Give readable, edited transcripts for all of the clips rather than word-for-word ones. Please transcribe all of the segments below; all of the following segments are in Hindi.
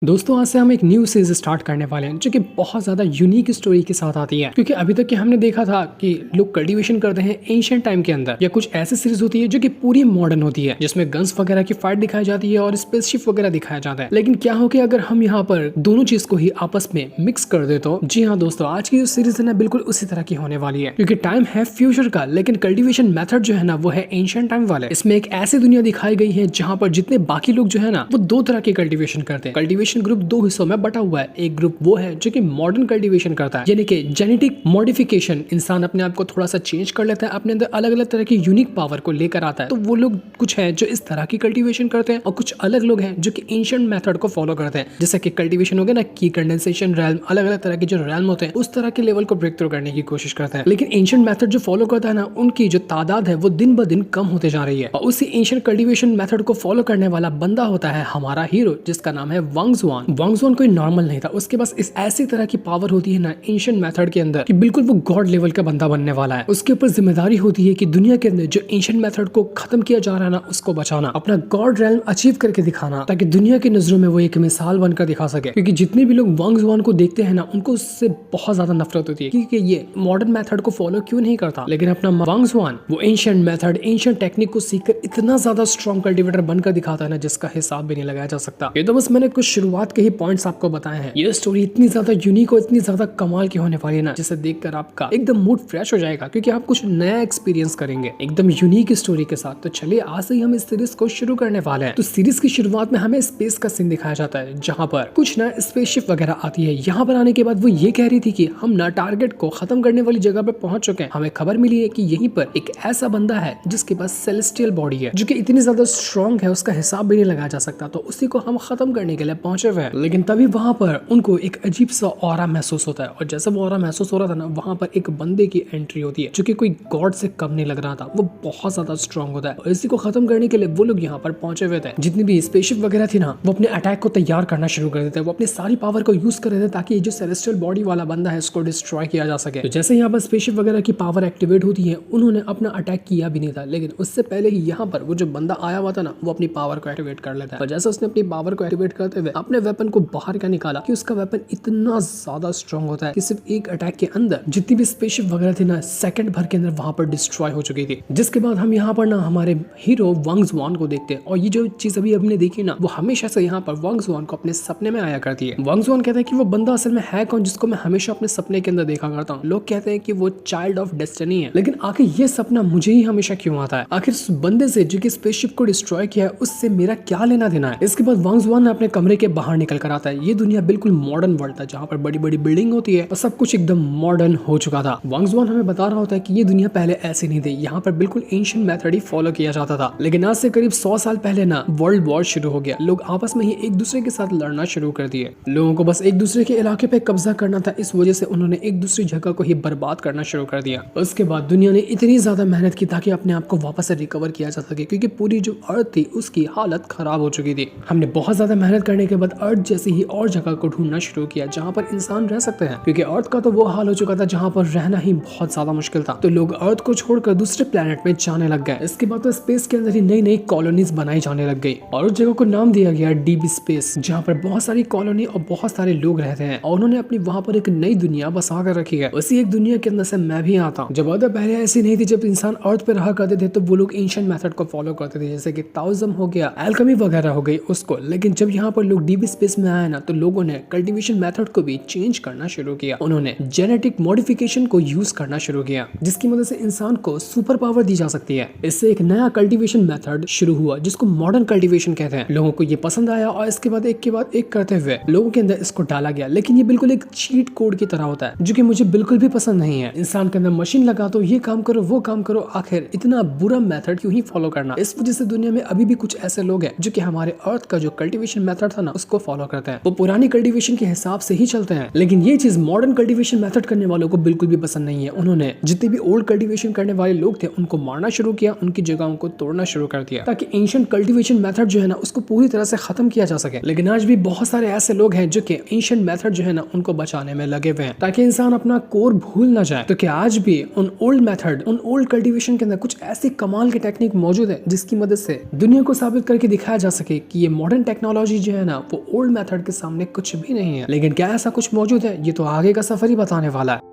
दोस्तों आज से हम एक न्यू सीरीज स्टार्ट करने वाले हैं जो कि बहुत ज़्यादा यूनिक स्टोरी के साथ आती है। क्योंकि अभी तक कि हमने देखा था कि लोग कल्टीवेशन करते हैं एंशिएंट टाइम के अंदर, या कुछ ऐसी सीरीज होती है जो कि पूरी मॉडर्न होती है जिसमें गन्स वगैरह की फाइट दिखाई जाती है और स्पेसशिप वगैरह दिखाया जाता है। लेकिन क्या हो कि अगर हम यहाँ पर दोनों चीज को ही आपस में मिक्स कर दे तो जी हाँ दोस्तों, आज की जो सीरीज है ना बिल्कुल उसी तरह की होने वाली है। क्योंकि टाइम है फ्यूचर का, लेकिन कल्टीवेशन मेथड जो है ना वो है एंशिएंट टाइम वाले। इसमें एक ऐसी दुनिया दिखाई गई है जहाँ पर जितने बाकी लोग जो है ना वो दो तरह के कल्टीवेशन करते हैं। कल्टीवेशन ग्रुप दो हिस्सों में बटा हुआ है। एक ग्रुप वो है जो कि मॉडर्न कल्टीवेशन करता है, यानी कि जेनेटिक मॉडिफिकेशन, इंसान अपने आप को थोड़ा सा चेंज कर लेता है, अपने अंदर अलग अलग तरह की यूनिक पावर को लेकर आता है। तो वो लोग कुछ है जो इस तरह की कल्टीवेशन करते हैं, और कुछ अलग लोग हैं जो कि एंशिएंट मेथड को फॉलो करते हैं। जैसे कि कल्टीवेशन हो गया ना की कंडेंसेशन रैल्म, अलग अलग तरह के जो रैल्म होते हैं उस तरह के लेवल को ब्रेक थ्रू करने की कोशिश करते हैं। लेकिन एंशिएंट मेथड जो फॉलो करता है ना, उनकी जो तादाद है वो दिन ब दिन कम होते जा रही है। और उसी एंशिएंट कल्टीवेशन मेथड को फॉलो करने वाला बंदा होता है हमारा हीरो, जिसका नाम है वांग जुआन। वांग जुआन कोई नॉर्मल नहीं था, उसके पास इस ऐसी तरह की पावर होती है ना एंशिएंट मेथड के अंदर कि बिल्कुल वो गॉड लेवल का बंदा बनने वाला है। उसके ऊपर जिम्मेदारी होती है कि दुनिया के अंदर जो एंशिएंट मेथड को खत्म किया जा रहा है ना उसको बचाना, अपना गॉड रेल्म अचीव करके दिखाना, ताकि दुनिया की नजरों में वो एक मिसाल बनकर दिखा सके। क्योंकि जितने भी लोग वांग जुआन को देखते हैं ना उनको उससे बहुत ज्यादा नफरत होती है, क्योंकि ये मॉडर्न मेथड को फॉलो क्यों नहीं करता। लेकिन अपना वांग जुआन वो एंशिएंट मेथड, एंशिएंट टेक्निक को सीखकर इतना ज्यादा स्ट्रॉन्ग कल्टीवेटर बनकर दिखाता है ना जिसका हिसाब भी नहीं लगाया जा सकता। ये तो बस मैंने कुछ शुरुआत के ही पॉइंट्स आपको बताए हैं। ये स्टोरी इतनी ज्यादा यूनिक और इतनी ज्यादा कमाल की होने वाली है ना, जिसे देखकर आपका एकदम मूड फ्रेश हो जाएगा, क्योंकि आप कुछ नया एक्सपीरियंस करेंगे एकदम यूनिक स्टोरी के साथ। तो चलिए आज से ही हम इस सीरीज को शुरू करने वाले हैं। तो सीरीज की शुरुआत में हमें स्पेस का सीन दिखाया जाता है, जहाँ पर कुछ ना स्पेसशिप वगैरह आती है। यहाँ पर आने के बाद वो ये कह रही थी कि हम ना टारगेट को खत्म करने वाली जगह पर पहुंच चुके हैं। हमें खबर मिली है कि यहीं पर एक ऐसा बंदा है जिसके पास सेलेस्टियल बॉडी है, जो कि इतनी ज्यादा स्ट्रॉन्ग है उसका हिसाब भी नहीं लगाया जा सकता। तो उसी को हम खत्म करने के लिए पहुंचे हुए हैं। लेकिन तभी वहां पर उनको एक अजीब सा ऑरा महसूस होता है, और जैसे वो ऑरा महसूस हो रहा था ना, वहां पर एक बंदे की एंट्री होती है जो कि कोई गॉड से कम नहीं लग रहा था। वो बहुत ज्यादा स्ट्रॉन्ग होता है, और इसी को खत्म करने के लिए वो लोग यहाँ पर पहुंचे हुए थे। जितनी भी स्पेसशिप वगैरह थी ना, वो अपने अटैक को तैयार करना शुरू कर देते हैं। वो अपनी सारी पावर को यूज कर रहे थे ताकि ये जो सेलेस्टियल बॉडी वाला बंदा है इसको डिस्ट्रॉय किया जा सके। तो जैसे यहाँ पर स्पेसशिप वगैरह की पावर एक्टिवेट होती है, उन्होंने अपना अटैक किया भी नहीं था, लेकिन उससे पहले ही यहाँ पर वो जो बंदा आया हुआ था ना, वो अपनी पावर को एक्टिवेट कर लेता है। और जैसे उसने अपनी पावर को एक्टिवेट करते हुए अपने वेपन को बाहर का निकाला, कि उसका वेपन इतना ज्यादा स्ट्रॉन्ग होता है कि सिर्फ एक अटैक के अंदर जितनी भी स्पेसशिप वगैरह थी ना, सेकंड भर के अंदर वहां पर डिस्ट्रॉय हो चुकी थी। जिसके बाद हम यहाँ पर ना हमारे हीरो वांग जुआन को देखते हैं, और ये जो चीज अभी हमने देखी ना, वो हमेशा से यहाँ पर वांग जुआन को अपने सपने में आया करती है। वांग जुआन कहता है कि वो बंदा असल में है कौन जिसको मैं हमेशा अपने सपने के अंदर देखा करता हूँ। लोग कहते हैं कि वो चाइल्ड ऑफ डेस्टिनी है, लेकिन आखिर ये सपना मुझे ही हमेशा क्यों आता है? आखिर उस बंदे से जो कि स्पेसशिप को डिस्ट्रॉय किया है उससे मेरा क्या लेना देना है? इसके बाद वांग जुआन अपने कमरे के बाहर निकल कर आता है। ये दुनिया बिल्कुल मॉडर्न वर्ल्ड था, जहाँ पर बड़ी बड़ी बिल्डिंग होती है और सब कुछ एकदम मॉडर्न हो चुका था। वांग जुआन हमें बता रहा होता है कि ये दुनिया पहले ऐसी नहीं थी, यहाँ पर बिल्कुल एंशिएंट मेथड ही फॉलो किया जाता था। लेकिन आज से करीब 100 साल पहले ना वर्ल्ड वॉर शुरू हो गया। लोग आपस में ही एक दूसरे के साथ लड़ना शुरू कर दिए। लोगों को बस एक दूसरे के इलाके पे कब्जा करना था, इस वजह से उन्होंने एक दूसरी जगह को ही बर्बाद करना शुरू कर दिया। उसके बाद दुनिया ने इतनी ज्यादा मेहनत की ताकि अपने आप को वापस से रिकवर किया जा सके, क्योंकि पूरी जो अर्थ थी उसकी हालत खराब हो चुकी थी। हमने बहुत ज्यादा मेहनत करने के बाद अर्थ जैसी ही और जगह को ढूंढना शुरू किया जहाँ पर इंसान रह सकते हैं, क्योंकि अर्थ का तो वो हाल हो चुका था जहाँ पर रहना ही बहुत ज्यादा मुश्किल था। तो लोग अर्थ को छोड़कर दूसरे प्लेनेट में जाने लग गए। इसके बाद तो स्पेस के अंदर ही नई नई कॉलोनीज बनाई जाने लग गई, और उस जगह को नाम दिया गया डीप स्पेस, जहाँ पर बहुत सारी कॉलोनी और बहुत सारे लोग रहते हैं। और उन्होंने अपनी वहाँ पर एक नई दुनिया बसा कर रखी है। उसी एक दुनिया के अंदर से मैं भी आता हूँ। जब पहले ऐसी नहीं थी, जब इंसान अर्थ पे रहा करते थे तो वो लोग एंशिएंट मेथड को फॉलो करते थे, जैसे कि ताओइज्म हो गया, एल्केमी वगैरह हो गई उसको। लेकिन जब यहाँ पर लोग डीप स्पेस में आए ना, तो लोगों ने कल्टीवेशन मेथड को भी चेंज करना शुरू किया। उन्होंने जेनेटिक मॉडिफिकेशन को यूज करना शुरू किया, जिसकी मदद से इंसान को सुपर पावर दी जा सकती है। इससे एक नया कल्टीवेशन मेथड शुरू हुआ जिसको मॉडर्न कल्टीवेशन कहते हैं। लोगों को ये पसंद आया, और इसके बाद एक करते हुए लोगों के अंदर इसको डाला गया। लेकिन ये बिल्कुल एक चीट कोड की तरह होता है, जो कि मुझे बिल्कुल भी पसंद नहीं है। इंसान के अंदर मशीन लगा दो, ये काम करो वो काम करो, आखिर इतना बुरा मेथड क्यों ही फॉलो करना? इस वजह से दुनिया में अभी भी कुछ ऐसे लोग हैं जो कि हमारे अर्थ का जो कल्टीवेशन मेथड था ना उसको फॉलो करते हैं। वो पुरानी कल्टीवेशन के हिसाब से ही चलते हैं। लेकिन ये चीज मॉडर्न कल्टीवेशन मेथड करने वालों को बिल्कुल भी पसंद नहीं है। उन्होंने जितने भी ओल्ड कल्टीवेशन करने वाले लोग थे उनको मारना शुरू किया, उनकी जगहों को तोड़ना शुरू कर दिया, ताकि एंशिएंट कल्टीवेशन मेथड जो है ना उसको पूरी तरह से खत्म किया जा सके। लेकिन आज भी बहुत सारे ऐसे लोग हैं जो कि एंशिएंट मेथड जो है ना उनको बचाने में लगे हुए हैं, ताकि इंसान अपना कोर भूल ना जाए। तो क्या आज भी उन ओल्ड मेथड, उन ओल्ड कल्टीवेशन के अंदर कुछ ऐसी कमाल की टेक्निक मौजूद है जिसकी मदद से दुनिया को साबित करके दिखाया जा सके कि ये मॉडर्न टेक्नोलॉजी जो है ना वो ओल्ड मेथड के सामने कुछ भी नहीं है। लेकिन क्या ऐसा कुछ मौजूद है, ये तो आगे का सफर ही बताने वाला है।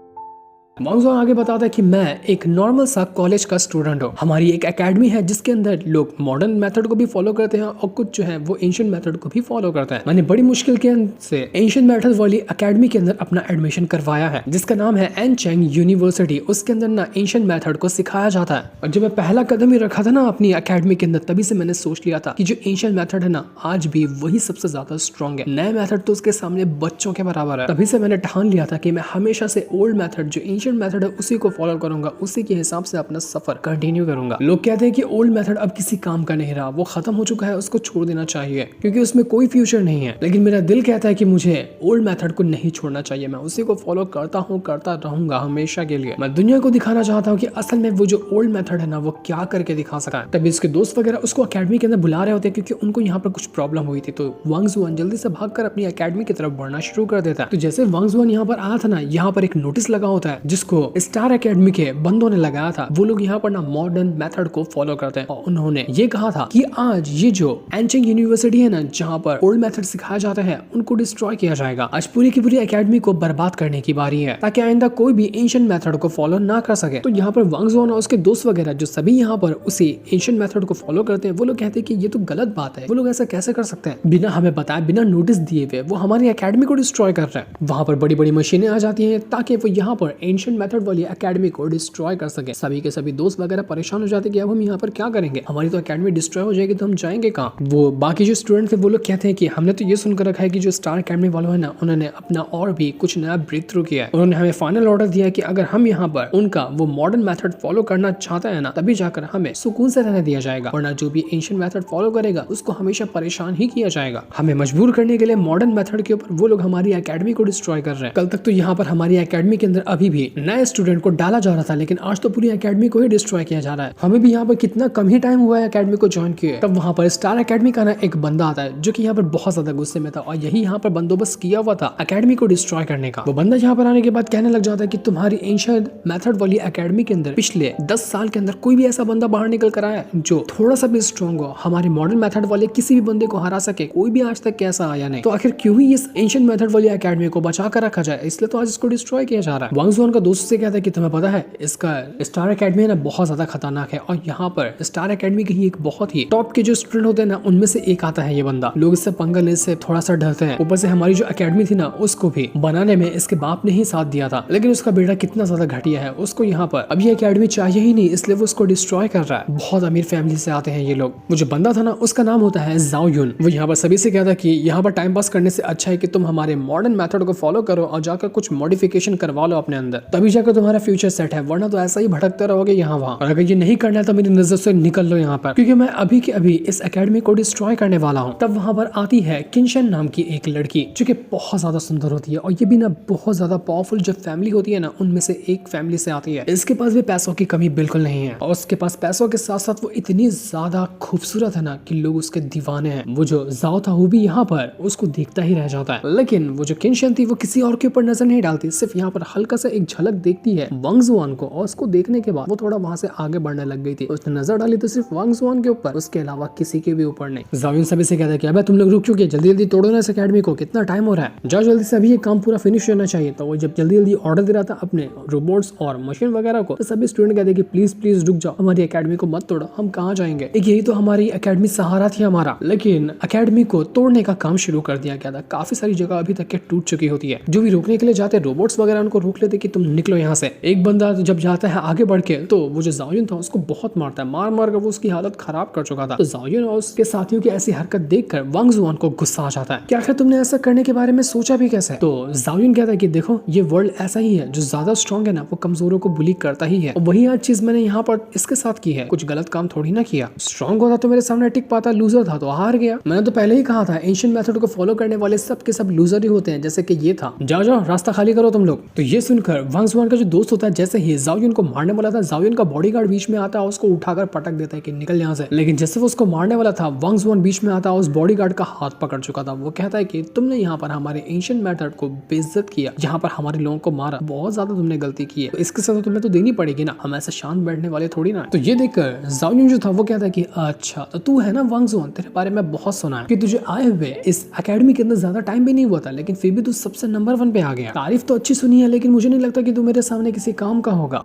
वांग जुआन आगे बताता है कि मैं एक नॉर्मल सा कॉलेज का स्टूडेंट हूँ। हमारी एक एकेडमी है जिसके अंदर लोग मॉडर्न मेथड को भी फॉलो करते हैं और कुछ जो है वो एंशिएंट मेथड को भी फॉलो करते हैं। मैंने बड़ी मुश्किल के से एंशिएंट मेथड वाली एकेडमी के अंदर अपना एडमिशन करवाया है जिसका नाम है एनचेंग यूनिवर्सिटी। उसके अंदर ना एंशिएंट मेथड को सिखाया जाता है। और जब मैं पहला कदम ही रखा था ना अपनी एकेडमी के अंदर, तभी से मैंने सोच लिया था कि जो एंशिएंट मेथड है ना आज भी वही सबसे ज्यादा स्ट्रॉन्ग है। नए मेथड तो उसके सामने बच्चों के बराबर है। तभी से मैंने ठान लिया था कि मैं हमेशा से ओल्ड मेथड जो एंशिएंट मेथड है उसी को फॉलो करूंगा, उसी के हिसाब से अपना सफर कंटिन्यू करूंगा। लोग कहते हैं कि ओल्ड मेथड अब किसी काम का नहीं रहा, वो खत्म हो चुका है, उसको छोड़ देना चाहिए क्योंकि उसमें कोई फ्यूचर नहीं है। लेकिन मेरा दिल कहता है कि मुझे ओल्ड मेथड को नहीं छोड़ना चाहिए। मैं उसी को फॉलो करता हूँ, करता रहूंगा हमेशा के लिए। मैं दुनिया को दिखाना चाहता हूँ कि असल में वो जो ओल्ड मेथड है ना वो क्या करके दिखा सका है। तभी उसके दोस्त वगैरह उसको अकेडमी के अंदर बुला रहे होते हैं क्योंकि उनको यहाँ पर कुछ प्रॉब्लम हुई थी। तो वांग जुआन जल्दी से भागकर अपनी अकेडमी की तरफ बढ़ना शुरू कर देता है। तो जैसे वांग जुआन यहाँ पर आया था ना, यहाँ पर एक नोटिस लगा होता है जिसको स्टार अकेडमी के बंदों ने लगाया था। वो लोग यहाँ पर ना मॉडर्न मेथड को फॉलो करते हैं और उन्होंने ये कहा था कि आज ये जो एनचेंग यूनिवर्सिटी है ना जहाँ पर ओल्ड मेथड सिखाया जाता है उनको डिस्ट्रॉय किया जाएगा। आज पूरी की पूरी एकेडमी को बर्बाद करने की बारी है ताकि आइंदा कोई भी एंशिएंट मेथड को फॉलो ना कर सके। तो यहाँ पर वांग जुआन और उसके दोस्त वगैरह जो सभी यहाँ पर उसी एंशिएंट मेथड को फॉलो करते हैं, वो लोग कहते हैं कि ये तो गलत बात है। वो लोग ऐसा कैसे कर सकते हैं बिना हमें बताए, बिना नोटिस दिए हुए वो हमारी एकेडमी को डिस्ट्रॉय कर रहे हैं। वहां पर बड़ी बड़ी मशीनें आ जाती हैं ताकि वो यहाँ पर एंशिएंट मेथड वाली एकेडमी को डिस्ट्रॉय कर सके। सभी के सभी दोस्त वगैरह परेशान हो जाते कि अब हम यहाँ पर क्या करेंगे, हमारी तो एकेडमी डिस्ट्रॉय हो जाएगी तो हम जाएंगे कहाँ। वो बाकी जो स्टूडेंट थे वो लोग कहते हैं कि हमने तो ये सुनकर रखा है कि जो स्टार एकेडमी वालों है ना उन्होंने अपना और भी कुछ नया ब्रेक थ्रू किया है। उन्होंने हमें फाइनल ऑर्डर दिया है कि अगर हम यहाँ पर उनका वो मॉडर्न मेथड फॉलो करना चाहते हैं ना तभी जाकर हमें सुकून से रहने दिया जाएगा, वरना जो भी एंशिएंट मेथड फॉलो करेगा उसको हमेशा परेशान ही किया जाएगा। हमें मजबूर करने के लिए मॉडर्न मेथड के ऊपर वो लोग हमारी एकेडमी को डिस्ट्रॉय कर रहे हैं। कल तक तो यहाँ पर हमारी एकेडमी के अंदर अभी भी नए स्टूडेंट को डाला जा रहा था, लेकिन आज तो पूरी एकेडमी को ही डिस्ट्रॉय किया जा रहा है। हमें भी यहाँ पर कितना कम ही टाइम हुआ है एकेडमी को ज्वाइन किए, तब वहाँ पर स्टार एकेडमी का ना एक बंदा आता है जो कि यहाँ पर बहुत ज्यादा गुस्से में था और यही यहाँ पर बंदोबस्त किया हुआ था एकेडमी को डिस्ट्रॉय करने का। वो बंदा यहाँ पर आने के बाद कहने लग जाता है कि तुम्हारी एंशिएंट मेथड वाली एकेडमी के अंदर पिछले 10 साल के अंदर कोई भी ऐसा बंदा बाहर निकल कर आया जो थोड़ा सा भी स्ट्रॉन्ग हो, हमारे मॉडर्न मेथड वाले किसी भी बंदे को हरा सके, कोई भी आज तक कैसा आया नहीं। तो आखिर क्यों ही इस एंशिएंट मेथड वाली एकेडमी को बचा कर रखा जाए, इसलिए तो आज इसको डिस्ट्रॉय किया जा रहा है। वांग जुआन का दोस्त से कहता है कि तुम्हें पता है इसका स्टार एकेडमी है ना बहुत ज्यादा खतरनाक है और यहाँ पर स्टार एकेडमी के ही एक बहुत ही टॉप के जो स्टूडेंट होते हैं ना उनमें से एक आता है ये बंदा। लोग इससे पंगा लेने से थोड़ा सा डरते हैं। ऊपर से हमारी जो एकेडमी थी ना उसको भी बनाने में इसके बाप ने ही साथ दिया था, लेकिन उसका बेटा कितना ज्यादा घटिया है, उसको यहाँ पर अब ये एकेडमी चाहिए ही नहीं, इसलिए वो उसको डिस्ट्रॉय कर रहा है। बहुत अमीर फैमिली से आते हैं ये लोग। वो जो बंदा था ना उसका नाम होता है जाओ युन। वो यहाँ पर सभी से कहता कि यहाँ पर टाइम पास करने से अच्छा है कि तुम हमारे मॉडर्न मेथड को फॉलो करो और जाकर कुछ मॉडिफिकेशन करवा लो अपने अंदर, तभी जाकर तुम्हारा फ्यूचर सेट है, वरना तो ऐसा ही भटकते रहोगे यहाँ वहाँ। और अगर ये नहीं करना है तो मेरी नजर से निकल लो यहाँ पर, क्योंकि मैं अभी के अभी इस एकेडमी को डिस्ट्रॉय करने वाला हूँ। तब वहाँ पर आती है किनशन नाम की एक लड़की जो कि बहुत ज्यादा सुंदर होती है और ये भी ना बहुत ज्यादा पावरफुल जो फैमिली होती है ना उनमें से एक फैमिली से आती है। इसके पास भी पैसों की कमी बिल्कुल नहीं है और उसके पास पैसों के साथ साथ वो इतनी ज्यादा खूबसूरत है ना कि लोग उसके दीवाने हैं। वो जो जाओ था वो भी यहाँ पर उसको देखता ही रह जाता है। लेकिन वो जो किनशन थी वो किसी और के ऊपर नजर नहीं डालती, सिर्फ यहाँ पर हल्का सा एक झलक देखती है वांग जुआन को और उसको देखने के बाद वो थोड़ा वहां से आगे बढ़ने लग गई थी। उसने नजर डाली तो सिर्फ वांग जुआन के ऊपर, उसके अलावा किसी के भी ऊपर नहीं। जाओ युन सभी से कहता है कि अबे तुम लोग रुक चुके, जल्दी जल्दी तोड़ो ना इस एकेडमी को, कितना टाइम हो रहा है, जाओ जल्दी से, अभी ये काम पूरा फिनिश होना चाहिए। तो वो जब जल्दी जल्दी ऑर्डर दे रहा था अपने रोबोट्स और मशीन वगैरह को, तो सभी स्टूडेंट कहते कि प्लीज प्लीज रुक जाओ, हमारी एकेडमी को मत तोड़ो, हम कहाँ जाएंगे, एक यही तो हमारी एकेडमी सहारा थी हमारा। लेकिन एकेडमी को तोड़ने का काम शुरू कर दिया गया था। काफी सारी जगह अभी तक के टूट चुकी होती है। जो भी रोकने के लिए जाते रोबोट्स वगैरह उनको रोक लेते कि तुम निकलो यहाँ से। एक बंदा जब जाता है आगे बढ़ के तो वो जो जाओ युन था उसको बहुत मारता है, मार मार कर वो उसकी हालत खराब कर चुका था। तो जाओ युन और उसके साथियों की ऐसी हरकत देखकर वांग जुआन को गुस्सा आ जाता है कि आखिर तुमने ऐसा करने के बारे में सोचा भी कैसे। तो जाओ युन कहता है कि देखो ये वर्ल्ड ऐसा ही है, जो ज्यादा स्ट्रॉन्ग है ना वो कमजोरों को बुली करता ही है और वही आज चीज मैंने यहाँ पर इसके साथ की है, कुछ गलत काम थोड़ी ना किया। स्ट्रॉन्ग होता तो मेरे सामने टिक पाता, लूजर था तो हार गया। मैंने तो पहले ही कहा था एंशिएंट मेथड को फॉलो करने वाले सब के सब लूजर ही होते हैं, जैसे कि ये था। जाओ जाओ रास्ता खाली करो तुम लोग। तो ये सुनकर वांग जुआन का जो दोस्त होता है जैसे ही जाओ युन को मारने वाला था, जाओ युन का बॉडीगार्ड बीच में आता है, उसको उठाकर पटक देता है कि निकल यहाँ से। लेकिन जैसे वो उसको मारने वाला था, वांग जुआन बीच में आता है, उस बॉडीगार्ड का हाथ पकड़ चुका था। वो कहता है कि तुमने यहाँ पर हमारे एंशिएंट मेथड को बेइज्जत किया, यहाँ पर हमारे लोगों को मारा, बहुत ज्यादा तुमने गलती की है, तो इसके साथ तुम्हें तो देनी पड़ेगी ना, हम ऐसे शांत बैठने वाले थोड़ी ना। तो ये देखकर जाओ युन जो था वो कहता है कि अच्छा तो तू है ना वांग जुआन, तेरे बारे में बहुत सुना है कि तुझे आए हुए इस एकेडमी के अंदर ज्यादा टाइम भी नहीं हुआ था, लेकिन फिर भी तू सबसे नंबर 1 पे आ गया। तारीफ तो अच्छी सुनी है, लेकिन मुझे नहीं लगता कि तू मेरे सामने किसी काम का होगा।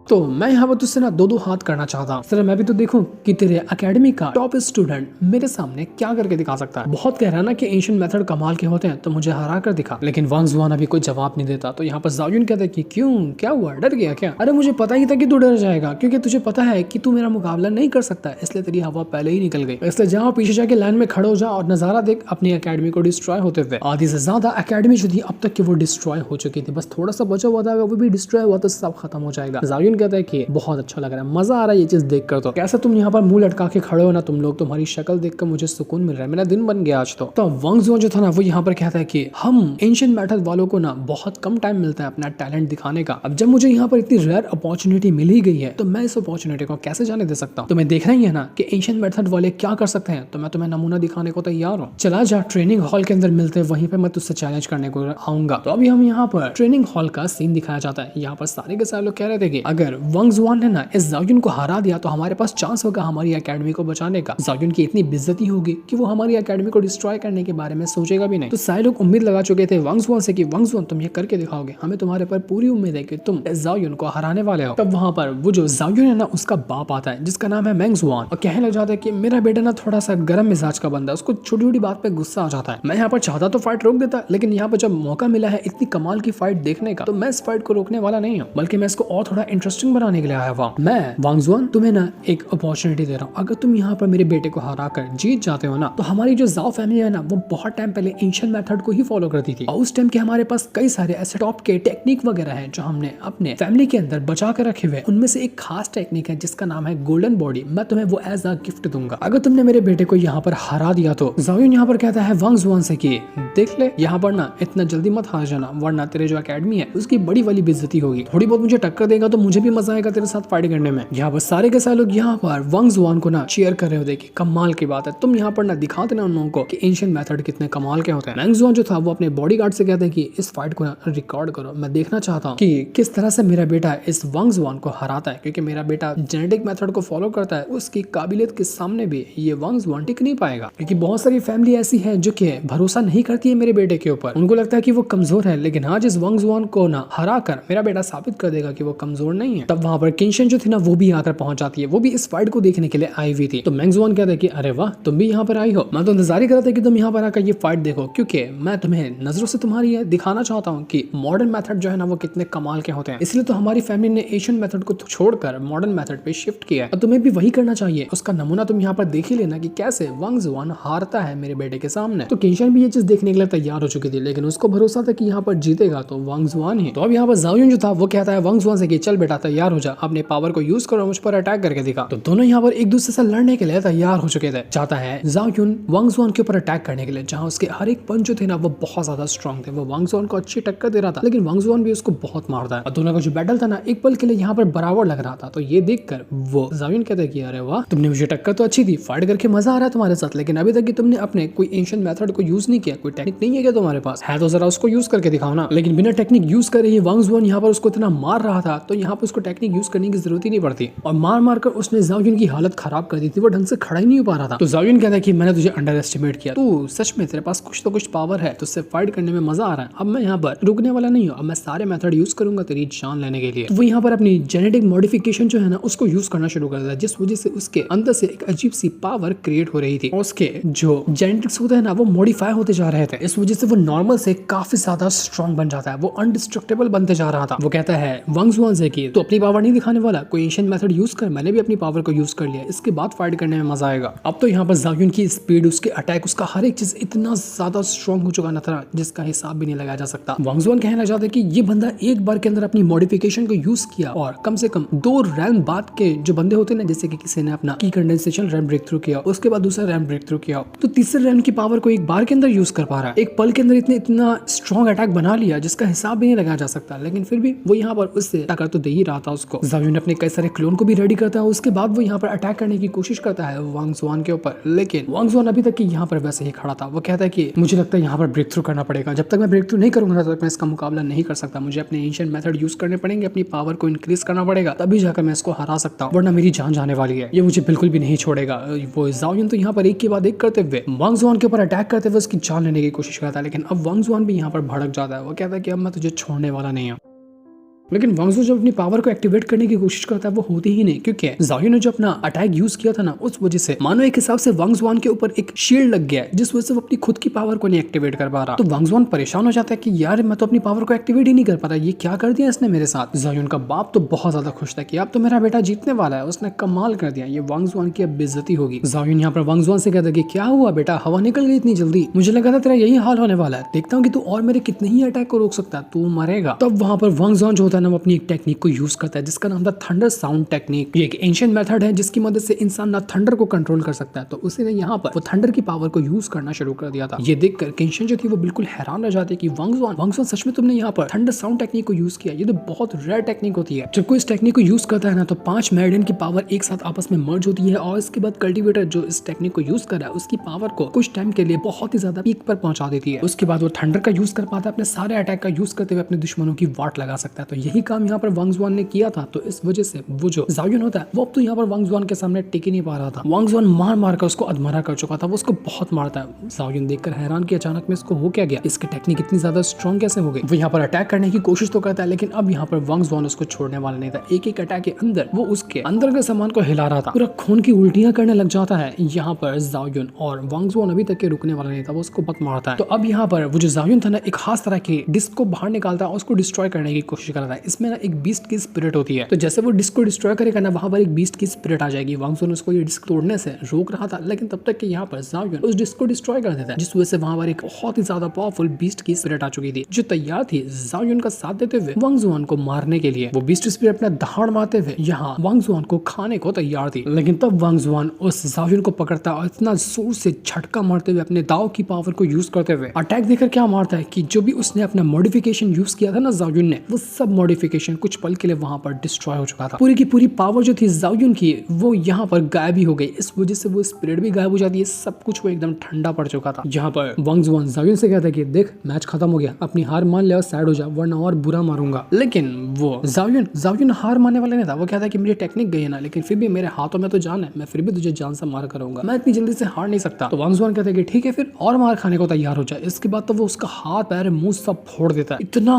तो मैं यहाँ पर तुझसे ना दो हाथ करना चाहता हूँ, सर मैं भी तो देखूं कि तेरे एकेडमी का टॉप स्टूडेंट मेरे सामने क्या करके दिखा सकता है। बहुत कह रहा है ना कि एंशिएंट मेथड कमाल के होते हैं, तो मुझे हरा कर दिखा। लेकिन वांग जुआन अभी कोई जवाब नहीं देता। तो यहाँ पर जाओ युन कहता है कि क्यों, क्या हुआ, डर गया क्या? अरे मुझे पता ही था कि तू डर जाएगा, क्योंकि तुझे पता है कि तू मेरा मुकाबला नहीं कर सकता, इसलिए तेरी हवा पहले ही निकल गई। इसलिए जहाँ पीछे जाके लाइन में खड़े हो जा और नजारा देख अपनी एकेडमी को डिस्ट्रॉय होते हुए। आधी से ज्यादा एकेडमी जो थी अब तक की वो डिस्ट्रॉय हो चुकी थी, बस थोड़ा सा बचा हुआ था, वो भी डिस्ट्रॉय हुआ तो सब खत्म हो जाएगा। जाओ युन कहता है कि बहुत अच्छा लग रहा है, मजा आ रहा है ये चीज देखकर। तो कैसे तुम यहाँ पर मुंह लटका के खड़े हो ना तुम लोग, तुम्हारी शक्ल देखकर मुझे सुकून मिल रहा है, मेरा दिन बन गया आज। तो वांग जुआन जो था ना वो यहाँ पर कहता है कि हम एंशिएंट मेथड वालों को ना बहुत कम टाइम मिलता है अपना टैलेंट दिखाने का। अब जब मुझे यहाँ पर इतनी रेयर अपॉर्चुनिटी मिल ही गई है, तो मैं इस अपॉर्चुनिटी को कैसे जाने दे सकता हूँ। तुम्हें देखना ही है ना कि एंशिएंट मेथड वाले क्या कर सकते हैं, तो मैं तुम्हें नमूना दिखाने को तैयार हूँ। चला जा ट्रेनिंग हॉल के अंदर मिलते, वहीं पे मैं तुझसे चैलेंज करने को आऊंगा। तो अभी हम यहाँ पर ट्रेनिंग हॉल का सीन दिखाया जाता है। यहाँ पर सारे के सारे लोग कह रहे थे कि अगर वांग जुआन ने ना इस जाओ युन को हरा दिया तो हमारे पास चांस होगा हमारी एकेडमी को बचाने का। जाओ युन की इतनी बेइज्जती होगी कि वो हमारी एकेडमी को डिस्ट्रॉय करने के बारे में सोचेगा भी नहीं। तो सारे लोग उम्मीद लगा चुके थे वांग जुआन से कि वांग जुआन तुम ये करके दिखाओगे, हमें तुम्हारे पर पूरी उम्मीद है कि तुम इस जाओ युन को हराने वाले हो। तब वहाँ पर वो जो जाओ युन है ना उसका बाप आता है जिसका नाम है मैंग जुआन, और कहने लग जाता है कि मेरा बेटा ना थोड़ा सा गर्म मिजाज का बंदा है, उसको छोटी छोटी बात पे गुस्सा आ जाता है। मैं यहाँ पर चाहता तो फाइट रोक देता, लेकिन यहाँ पर जब मौका मिला है इतनी कमाल की फाइट देखने का, तो मैं इस फाइट को रोकने वाला नहीं हूँ, बल्कि मैं इसको और थोड़ा इंटरेस्टिंग बनाने के लिए आया हुआ। मैं वांग जुआन तुम्हें ना एक अपॉर्चुनिटी दे रहा हूँ, अगर तुम यहाँ पर मेरे बेटे को हरा कर जीत जाते हो ना, तो हमारी जो जाओ फैमिली है ना वो बहुत टाइम पहले एंशिएंट मेथड को ही फॉलो करती थी, और उस टाइम के हमारे पास कई सारे ऐसे टॉप के टेक्निक वगैरह हैं जो हमने अपने फैमिली के अंदर बचा कर रखे हुए। उनमें से एक खास टेक्निक है जिसका नाम है गोल्डन बॉडी, मैं तुम्हें वो एज अ गिफ्ट दूंगा अगर तुमने मेरे बेटे को यहाँ पर हरा दिया। तो जाओ युन यहाँ पर कहता है वांग जुआन से कि देख ले यहाँ पर ना इतना जल्दी मत हार जाना, वरना तेरे जो एकेडमी है उसकी बड़ी वाली बेइज्जती होगी। थोड़ी बहुत मुझे टक्कर देगा तो मुझे भी मजा आएगा तेरे साथ फाइट करने में। यहाँ पर सारे के सारे लोग यहाँ पर वांग जुआन को ना चीयर कर रहे होते कि कमाल की बात है, तुम यहाँ पर ना दिखाते ना उन लोगों को कि एंशिएंट मेथड कितने कमाल के होते हैं। मैंग जुआन जो था वो अपने बॉडीगार्ड से कहते हैं कि इस फाइट को ना रिकॉर्ड करो, मैं देखना चाहता हूँ कि किस तरह से मेरा बेटा इस वांग जुआन को हराता है, क्योंकि मेरा बेटा जेनेटिक मेथड को फॉलो करता है, उसकी काबिलियत के सामने भी ये वांग जुआन टिक नहीं पाएगा। क्योंकि बहुत सारी फैमिली ऐसी है जो कि भरोसा नहीं करती है मेरे बेटे के ऊपर, उनको लगता है कि वो कमजोर है, लेकिन आज इस वांग जुआन को ना हरा कर मेरा बेटा साबित कर देगा कि वो कमजोर नहीं है। तब वहां पर किंशन जो थी ना वो भी आकर पहुंच जाती है, वो भी इस फाइट को देखने के लिए आई हुई थी। तो मैंग जुआन कहता है कि अरे वाह तुम भी यहाँ पर आई हो, मैं तो इंतजार ही कर रहा था कि तुम यहाँ पर आकर ये फाइट देखो, क्योंकि मैं तुम्हें नजरों से तुम्हारी ये दिखाना चाहता हूँ कि मॉडर्न मेथड जो है ना वो कितने कमाल के होते हैं। इसलिए तो हमारी फैमिली ने एशियन मेथड को छोड़कर मॉडर्न मेथड पे शिफ्ट किया है, और तुम्हें भी वही करना चाहिए। उसका नमूना तुम यहाँ पर देख ही लेना कि कैसे वांग जुआन हारता है मेरे बेटे के सामने। तो किंशन भी ये चीज देखने के लिए तैयार हो चुकी थी, लेकिन उसको भरोसा था कि यहाँ पर जीतेगा तो वांग जुआन ही। तो अब यहाँ पर जाओ युन जो था वो कहता है वांग जुआन से कि चल बेटा तैयार हो जा, अपने पावर को यूज करो, मुझ पर अटैक करके दिखा। तो दोनों यहाँ पर एक दूसरे से लड़ने के लिए तैयार हो चुके थे। चाहता है जाओ युन वांग जुआन के ऊपर अटैक करने के लिए, जहाँ उसके हर एक पंच जो थे ना वो बहुत ज्यादा स्ट्रॉन्ग थे। वो वांग जुआन को अच्छी टक्कर दे रहा था, लेकिन वांग जुआन भी उसको बहुत मारता है, और दोनों का जो बैटल था ना एक पल के लिए यहाँ पर बराबर लग रहा था। तो ये देखकर वो जाओ युन कहता है कि अरे वाह तुमने मुझे टक्कर तो अच्छी दी, फाइट करके मजा आ रहा है तुम्हारे साथ, लेकिन अभी तक तुमने अपने कोई एंशिएंट मेथड को यूज नहीं किया, कोई टेक्निक नहीं है क्या तुम्हारे पास? है तो जरा उसको यूज करके दिखाओ ना। लेकिन बिना टेक्निक यूज कर रही वांग जुआन यहाँ पर उसको इतना मार रहा था, तो यहाँ पर उसको टेक्निक यूज करने की जरूरत ही नहीं पड़ती, और मार मार कर उसने जाओ युन की हालत खराब कर दी थी, वो ढंग से खड़ा ही नहीं हो पा रहा था। तो जाओ युन कहता है कि मैंने तुझे अंडर एस्टिमेट किया, तू सच में तेरे पास कुछ तो कुछ पावर है, तुझसे फाइट करने में मजा आ रहा है, अब मैं यहाँ पर रुकने वाला नहीं हूँ, अब मैं सारे मेथड यूज करूंगा तेरी जान लेने के लिए। तो वो यहाँ पर अपनी जेनेटिक मॉडिफिकेशन जो है ना उसको यूज करना शुरू कर दिया, जिस वजह से उसके अंदर से एक अजीब सी पावर क्रिएट हो रही थी, और उसके जो जेनेटिक्स होते हैं ना वो मॉडिफाई होते जा रहे थे। इस वजह से वो नॉर्मल से काफी ज्यादा स्ट्रॉन्ग बन जाता है, वो अनडिस्ट्रक्टेबल बनते जा रहा था। वो कहता है वांग जुआन से कि तो अपनी पावर नहीं दिखाने वाला, कोई एंशिएंट मेथड यूज कर, मैंने भी अपनी पावर को यूज कर लिया, इसके बाद फाइट करने में मजा आएगा। अब तो यहाँ पर ज़ायुन की स्पीड, उसके अटैक, उसका हर एक चीज इतना ज्यादा स्ट्रॉन्ग हो चुका था जिसका हिसाब भी नहीं लगाया जा सकता। वांग जुआन कहना चाहते कि ये बंदा एक बार के अंदर अपनी मॉडिफिकेशन को यूज किया और कम से कम 2 रैम बाद के जो बंदे होते हैं ना, जैसे कि किसी ने अपना की कंडेंसेशन रैम ब्रेक थ्रू किया, उसके बाद दूसरा रैम ब्रेक थ्रू किया, तो तीसरे रैम की पावर को एक बार के अंदर यूज कर पा रहा है। एक पल के अंदर इतना स्ट्रॉन्ग अटैक बना लिया जिसका हिसाब भी नहीं लगाया जा सकता। लेकिन फिर भी वो यहाँ पर उससे टक्कर तो दे ही रहा था उसको। ज़ायुन अपने कई सारे क्लोन को भी रेडी करता है, उसके बाद वो यहाँ पर अटैक करने की कोशिश करता है वांग जुआन के ऊपर। लेकिन वांग जुआन अभी तक कि यहाँ पर वैसे ही खड़ा था। वो कहता है कि मुझे लगता है यहाँ पर ब्रेक थ्रू करना पड़ेगा, जब तक मैं ब्रेक थ्रू नहीं करूंगा तब तक मैं इसका मुकाबला नहीं कर सकता, मुझे अपने एंशिएंट मेथड यूज करने पड़ेंगे, अपनी पावर को इंक्रीज करना पड़ेगा, तभी जाकर मैं इसको हरा सकता हूँ, वरना मेरी जान जाने वाली है, ये मुझे बिल्कुल भी नहीं छोड़ेगा। वो ज़ायुन तो यहाँ पर एक के बाद एक करते हुए वांग जुआन के ऊपर अटैक करते हुए उसकी जान लेने की कोशिश करता है। लेकिन अब वांग जुआन भी यहाँ पर भड़क जाता है। वो कहता है कि अब मैं तुझे छोड़ने वाला नहीं हूँ। लेकिन वांग जब अपनी पावर को एक्टिवेट करने की कोशिश करता है वो होती ही नहीं, क्योंकि ज़ायुन ने जो अपना अटैक यूज किया था ना, उस वजह से मानो एक हिसाब से वांग जुआन के ऊपर एक शील्ड लग गया है, जिस वजह से वो अपनी खुद की पावर को नहीं एक्टिवेट कर पा रहा। तो वांग जुआन परेशान हो जाता है कि यार मैं तो अपनी पावर को एक्टिवेट ही नहीं कर पा रहा, ये क्या कर दिया इसने मेरे साथ। ज़ायुन का बाप तो बहुत ज्यादा खुश था कि अब तो मेरा बेटा जीतने वाला है, उसने कमाल कर दिया, ये वांग जुआन की अब बेइज्जती होगी। ज़ायुन यहाँ पर वांग जुआन से कहता है कि क्या हुआ बेटा, हवा निकल गई इतनी जल्दी, मुझे लगा था तेरा यही हाल होने वाला है, देखता हूँ कि तू और मेरे कितने ही अटैक को रोक सकता है, तू मरेगा। तब वहां पर वांग जुआन जो होता है ना, वो अपनी एक टेक्निक को यूज करता है जिसका नाम था थंडर साउंड टेक्निक। ये एक एंशिएंट मेथड है जिसकी मदद से इंसान ना थंडर को कंट्रोल कर सकता है। तो उसी ने यहाँ पर वो थंडर की पावर को यूज करना शुरू कर दिया था। ये देखकर केंशिन जो थी वो बिल्कुल हैरान रह जाती है कि वांग जुआन सच में तुमने यहाँ पर थंडर साउंड टेक्निक को यूज किया, ये तो बहुत रेयर टेक्निक होती है। जब कोई इस टेक्निक को यूज करता है ना, तो 5 मेरिडियन की पावर एक साथ आपस में मर्ज होती है और इसके बाद कल्टीवेटर जो इस टेक्निक को यूज कर रहा है उसकी पावर को कुछ टाइम के लिए बहुत ही ज्यादा पीक पर पहुंचा देती है। उसके बाद वो थंडर का यूज कर पाता है, अपने सारे अटैक का यूज करते हुए अपने दुश्मनों की वाट लगा सकता है। तो यही काम यहाँ पर वांग जुआन ने किया था। तो इस वजह से वो जो ज़ायुन होता है वो अब तो यहाँ पर वांग जुआन के सामने टिक ही नहीं पा रहा था। वांग जुआन मार मार कर उसको अधमरा कर चुका था, वो उसको बहुत मारता है। ज़ायुन देखकर हैरान कि अचानक में इसको हो क्या गया, इसकी टेक्निक इतनी ज्यादा स्ट्रॉन्ग कैसे हो गई। वो यहाँ पर अटैक करने की कोशिश तो करता है, लेकिन अब यहाँ पर वांग जुआन उसको छोड़ने वाला नहीं था। एक एक अटैक के अंदर वो उसके अंदर के सामान को हिला रहा था, पूरा खून की उल्टियां करने लग जाता है यहाँ पर ज़ायुन। और वांग जुआन अभी तक के रुकने वाला नहीं था, वो उसको बहुत मारता है। तो अब यहाँ पर वो जो ज़ायुन था ना, एक खास तरह की डिस्क को बाहर निकालता है और उसको डिस्ट्रॉय करने की कोशिश करता है। इसमें ना एक बीस्ट की स्पिरिट होती है, तो जैसे वो डिस्क को डिस्ट्रॉय करेगा ना, वहां पर एक बीस्ट की स्पिरिट आ जाएगी। वांग जुआन उसको ये डिस्क तोड़ने से रोक रहा था, लेकिन तब तक कि यहाँ पर ज़ायुन उस डिस्क को डिस्ट्रॉय कर देता है, जिस वजह से वहां पर एक बहुत ही ज्यादा पावरफुल बीस्ट की स्पिरिट आ चुकी थी, जो तैयार थी ज़ायुन का साथ देते हुए वांग जुआन को मारने के लिए। वो बीस्ट स्पिरिट अपना दहाड़ मारते हुए यहाँ वांग जुआन को खाने को तैयार थी। लेकिन तब वांग जुआन उस ज़ायुन को पकड़ता और इतना जोर से झटका मारते हुए अपने दाव की पावर को यूज करते हुए अटैक देकर क्या मारता है कि जो भी उसने अपना मॉडिफिकेशन यूज किया था ना ज़ायुन ने, वो सब मॉडिफिकेशन कुछ पल के लिए वहां पर डिस्ट्रॉय हो चुका था। पूरी की पूरी पावर जो थी ज़ायुन की वो यहाँ पर गायब ही हो गई। इस वजह से वो स्पिरिट भी गायब हो जाती है, सब कुछ वो एकदम ठंडा पड़ चुका था। यहाँ पर वांग जुआन ज़ायुन से कहता है कि देख मैच खत्म हो गया, अपनी हार मान ले और साइड हो जा, वरना और बुरा मारूंगा। लेकिन वो ज़ायुन हार मानने वाला नहीं था। वो कहता है कि मेरी टेक्निक गई है ना, लेकिन फिर भी मेरे हाथों में तो जान है, मैं फिर भी तुझे जान से मार करूंगा, मैं इतनी जल्दी से हार नहीं सकता। तो वांग जुआन कहता है कि ठीक है फिर और मार खाने को तैयार हो जाए। इसके बाद तो वो उसका हाथ पैर मुंह सब फोड़ देता है, इतना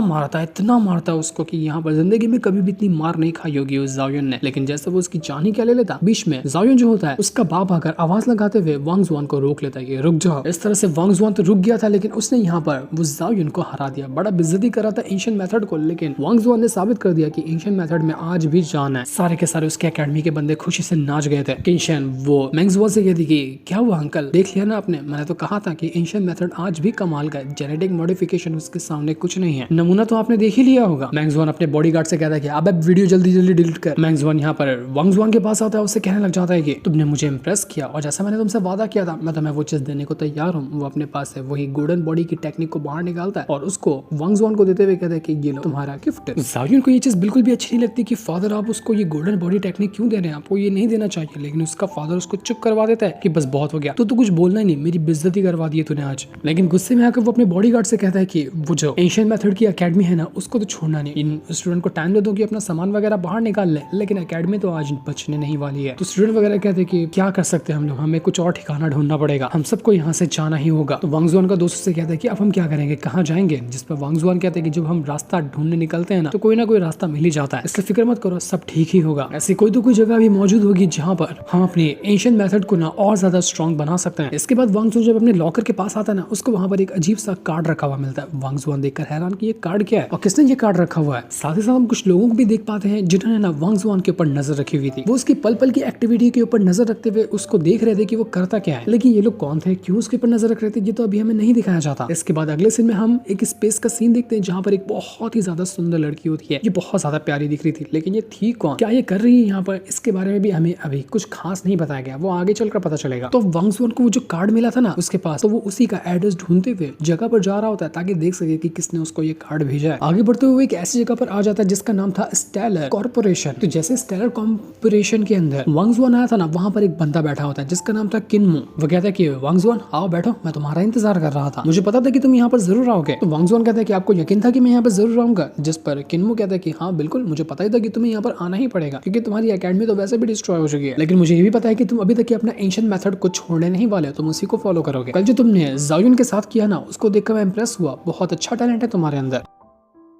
मारता है उसको कि यहाँ पर जिंदगी में कभी भी इतनी मार नहीं खाई होगी उस ज़ायुन ने। लेकिन जैसे वो उसकी जान ही क्या ले लेता, बीच में ज़ायुन जो होता है उसका बाप आकर आवाज लगाते हुए वांग जुआन को रोक लेता है कि रुक जाओ। इस तरह से वांग जुआन तो रुक गया था, लेकिन उसने यहाँ पर वो ज़ायुन को हरा दिया। बड़ा बेइज्जती कर रहा था एंशिएंट मेथड को, लेकिन वांग जुआन ने साबित कर दिया कि एंशिएंट मेथड में आज भी जान है। सारे के सारे उसके एकेडमी के बंदे खुशी से नाच गए थे। केंशिन वो मैंग जुआन से कहती कि क्या हुआ अंकल, देख लिया ना आपने, मैंने तो कहा था कि एंशिएंट मेथड आज भी कमाल का है, जेनेटिक मॉडिफिकेशन उसके सामने कुछ नहीं है, नमूना तो आपने देख ही लिया होगा। मैंग जुआन अपने बॉडीगार्ड से कहता है कि अब वीडियो जल्दी जल्दी डिलीट कर। मैंग जुआन यहाँ पर वांग जुआन के पास आता है, उससे कहने लग जाता है कि तुमने मुझे इंप्रेस किया और जैसा मैंने तुमसे वादा किया था मैं तुम्हें वो चीज देने को तैयार हूँ। वो अपने पास है वही गोल्डन बॉडी की टेक्निक को बाहर निकालता है और उसको वांग जुआन को देते हुए कहता है कि ये लो तुम्हारा गिफ्ट। ज़ायुन को ये चीज बिल्कुल भी अच्छी नहीं लगती कि फादर आप उसको ये गोल्डन बॉडी टेक्निक क्यों दे रहे हैं, आपको ये नहीं देना चाहिए। लेकिन उसका फादर उसको चुप करवा देता है कि बस बहुत हो गया, तो कुछ बोलना ही नहीं, मेरी बेइज्जती करवा दी है तूने आज। लेकिन गुस्से में आकर वो अपने बॉडीगार्ड से कहता है कि वो जो एंशिएंट मेथड की एकेडमी है ना, उसको तो छोड़ना नहीं, इन स्टूडेंट को टाइम दे दो कि अपना सामान वगैरह बाहर निकाल ले, लेकिन एकेडमी तो आज बचने नहीं वाली है। तो स्टूडेंट वगैरह कहते हैं कि क्या कर सकते हैं हम लोग, हमें कुछ और ठिकाना ढूंढना पड़ेगा, हम सबको यहाँ से जाना ही होगा। तो वांग जुआन का दोस्त से कहता है कि अब हम क्या करेंगे, कहाँ जाएंगे। जिस पर वांग जुआन कहते हैं कि जब हम रास्ता ढूंढने निकलते हैं ना, तो कोई ना कोई रास्ता मिल ही जाता है, इसलिए फिक्र मत करो, सब ठीक ही होगा। ऐसी कोई तो कोई जगह भी मौजूद होगी जहाँ पर हम अपने एंशिएंट मेथड को ना और ज्यादा स्ट्रॉन्ग बना सकते हैं। इसके बाद वांग जुआन जब अपने लॉकर के पास आता है ना, उसको वहाँ पर एक अजीब सा कार्ड रखा हुआ मिलता है। वांग जुआन देखकर हैरान कि ये कार्ड क्या है और किसने ये कार्ड रखा हुआ है। है। साथ ही साथ हम कुछ लोगों को भी देख पाते हैं जिन्होंने ना वांग जुआन के ऊपर नजर रखी हुई थी। वो उसकी पल पल की एक्टिविटी के ऊपर नजर रखते हुए उसको देख रहे थे कि वो करता क्या है, लेकिन ये लोग कौन थे, क्यों उसके ऊपर नजर रख रहे थे, ये तो अभी हमें नहीं दिखाया जाता। इसके बाद अगले सीन में हम एक स्पेस का सीन देखते हैं जहाँ पर एक बहुत ही ज्यादा सुंदर लड़की होती है। ये बहुत ज्यादा प्यारी दिख रही थी, लेकिन ये थी कौन, क्या ये कर रही है यहाँ पर, इसके बारे में भी हमें अभी कुछ खास नहीं बताया गया। वो आगे चलकर पता चलेगा। तो वांग जुआन को वो जो कार्ड मिला था ना उसके पास, तो वो उसी का एड्रेस ढूंढते हुए जगह पर जा रहा होता है ताकि देख सके कि किसने उसको ये कार्ड भेजा है। आगे बढ़ते हुए एक ऐसी जगह पर आ जाता है जिसका नाम था स्टेलर कॉर्पोरेशन। तो जैसे स्टेलर कॉर्पोरेशन के अंदर वांग जुआन आया था ना, वहां पर एक बंदा बैठा होता है जिसका नाम था किन्मो। वो कहता है कि वांग जुआन आओ बैठो, मैं तुम्हारा इंतजार कर रहा था, मुझे पता था कि तुम यहाँ पर जरूर आओगे। तो वांग जुआन कहता है कि आपको यकीन था कि मैं यहाँ पर जरूर आऊंगा, जिस पर किन्मो कहता है कि हाँ बिल्कुल, मुझे पता ही था कि तुम्हें यहाँ पर आना ही पड़ेगा क्योंकि तुम्हारी एकेडमी तो वैसे भी डिस्ट्रॉय हो चुकी है, लेकिन मुझे ये भी पता है कि तुम अभी तक अपना एंशिएंट मेथड को छोड़ने नहीं वाले, तुम उसी को फॉलो करोगे। कल जो तुमने जायुन के साथ किया ना, उसको देखकर मैं इंप्रेस हुआ, बहुत अच्छा टैलेंट है तुम्हारे अंदर।